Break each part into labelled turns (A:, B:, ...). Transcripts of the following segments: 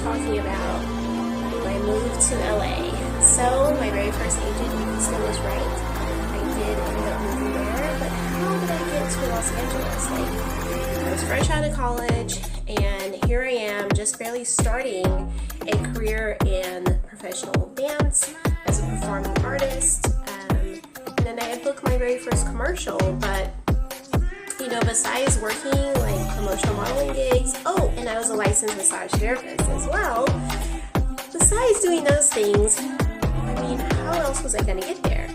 A: talking about my move to LA. So my very first agent in Houston was right. I did end up moving there, but how did I get to Los Angeles? Like, I was fresh out of college, and here I am just barely starting a career in professional dance as a performing artist. And then I had booked my very first commercial, but besides working like promotional modeling gigs, and I was a licensed massage therapist as well. Besides doing those things, how else was I going to get there?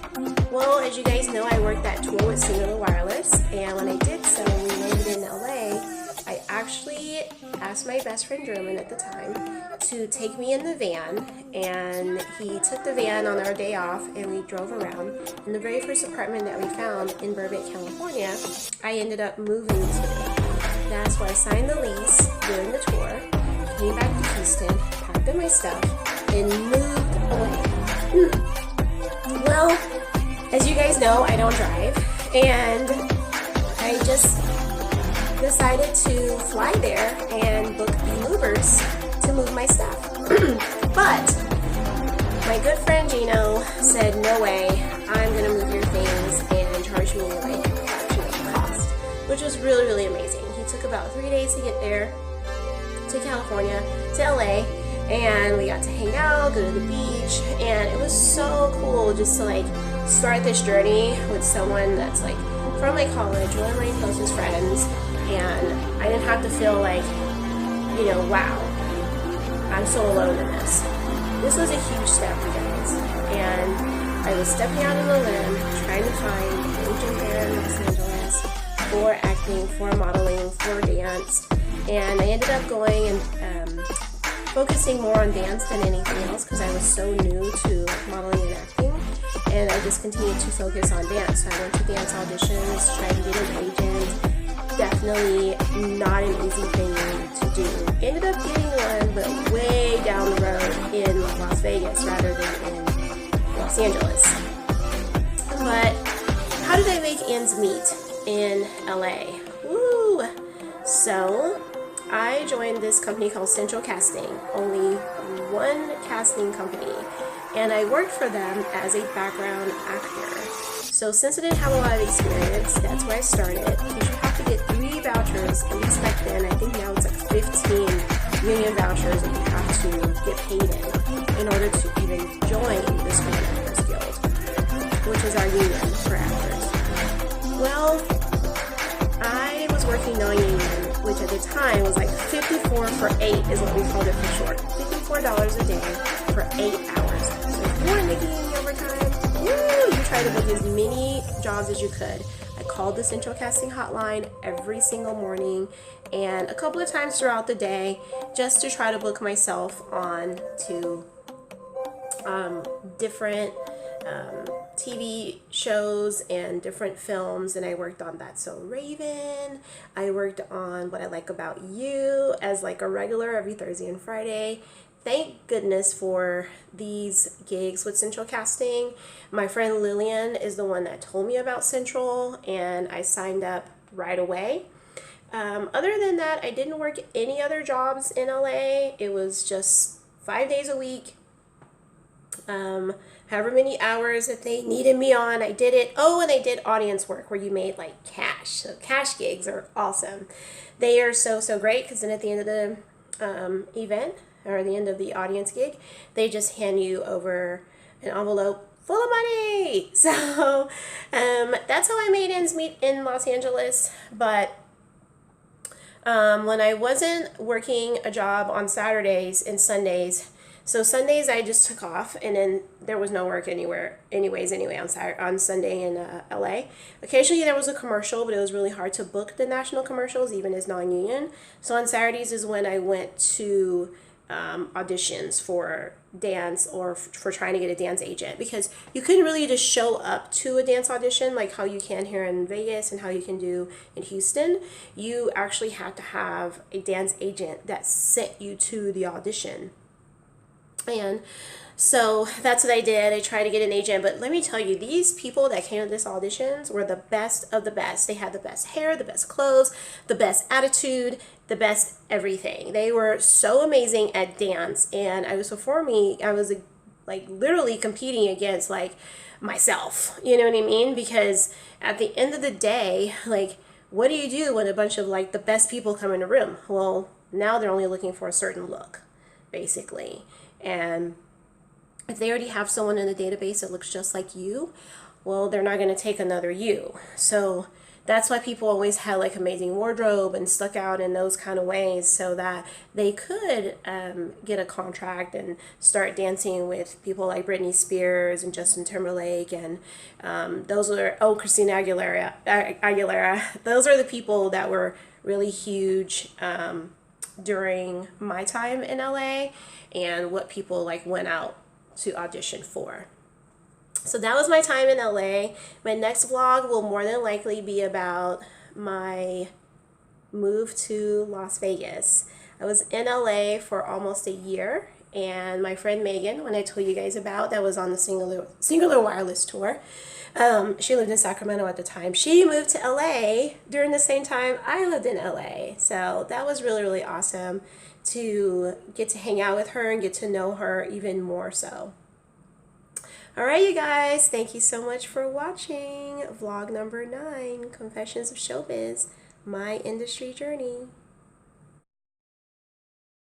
A: Well, as you guys know, I worked that tour with Singular Wireless, and when I did so, when we landed in LA, I actually asked my best friend German at the time to take me in the van, and he took the van on our day off, and we drove around. In the very first apartment that we found in Burbank, California, I ended up moving to. That's where I signed the lease during the tour, came back to Houston, packed up my stuff, and moved away. Well, as you guys know, I don't drive, and I just decided to fly there and book the movers to move my stuff. But my good friend Gino said, no way, I'm going to move your things and charge me like a fraction of the cost, which was really, really amazing. He took about 3 days to get there to California, to LA, and we got to hang out, go to the beach, and it was so cool just to like start this journey with someone that's like from my college, one of my closest friends, and I didn't have to feel like, wow, I'm so alone in this. This was a huge step, you guys, and I was stepping out on a limb, trying to find an agent there in Los Angeles for acting, for modeling, for dance, and I ended up going and focusing more on dance than anything else because I was so new to modeling and acting, and I just continued to focus on dance. So I went to dance auditions, tried to get an agent. Definitely not an easy thing to do. Ended up getting one, but way down the road in Las Vegas rather than in Los Angeles. But how did I make ends meet in LA? Woo! So I joined this company called Central Casting, only one casting company, and I worked for them as a background actor. So since I didn't have a lot of experience, that's where I started. You should have to get 3 vouchers, at least back then. I think now it's like 15 union vouchers that you have to get paid in order to even join the Screen Actors Guild, which is our union for actors. Well, I was working non-union, which at the time was like 54 for 8 is what we called it for short. $54 a day for 8 hours. So if you weren't making any overtime, you try to book as many jobs as you could. I called the Central Casting hotline every single morning and a couple of times throughout the day just to try to book myself on to different TV shows and different films, and I worked on That's So Raven. I worked on What I Like About You as like a regular every Thursday and Friday. Thank goodness for these gigs with Central Casting. My friend Lillian is the one that told me about Central, and I signed up right away. Other than that, I didn't work any other jobs in LA. It was just 5 days a week. However many hours that they needed me on, I did it. Oh, and I did audience work where you made like cash. So cash gigs are awesome. They are so great because then at the end of the event, or the end of the audience gig, they just hand you over an envelope full of money. So that's how I made ends meet in Los Angeles. But when I wasn't working a job on Saturdays and Sundays, so Sundays I just took off, and then there was no work anywhere anyway on Sunday in LA. Occasionally there was a commercial, but it was really hard to book the national commercials even as non-union. So on Saturdays is when I went to auditions for dance or for trying to get a dance agent, because you couldn't really just show up to a dance audition like how you can here in Vegas and how you can do in Houston. You actually had to have a dance agent that sent you to the audition. And so that's what I did. I tried to get an agent, but let me tell you, these people that came to this auditions were the best of the best. They had the best hair, the best clothes, the best attitude, the best everything. They were so amazing at dance, and I was performing. I was like literally competing against like myself. You know what I mean? Because at the end of the day, like, what do you do when a bunch of like the best people come in a room? Well, now they're only looking for a certain look, basically. And if they already have someone in the database that looks just like you, well, they're not going to take another you. So that's why people always had like amazing wardrobe and stuck out in those kind of ways, so that they could get a contract and start dancing with people like Britney Spears and Justin Timberlake, and those are, oh, Christina Aguilera. Those are the people that were really huge during my time in LA, and what people like went out to audition for. So that was my time in LA. My next vlog will more than likely be about my move to Las Vegas. I was in LA for almost a year, and my friend Megan, when I told you guys about, that was on the Singular Wireless tour. She lived in Sacramento at the time. She moved to LA during the same time I lived in LA. So that was really, really awesome to get to hang out with her and get to know her even more so. All right, you guys, thank you so much for watching vlog number 9, Confessions of Showbiz, my industry journey.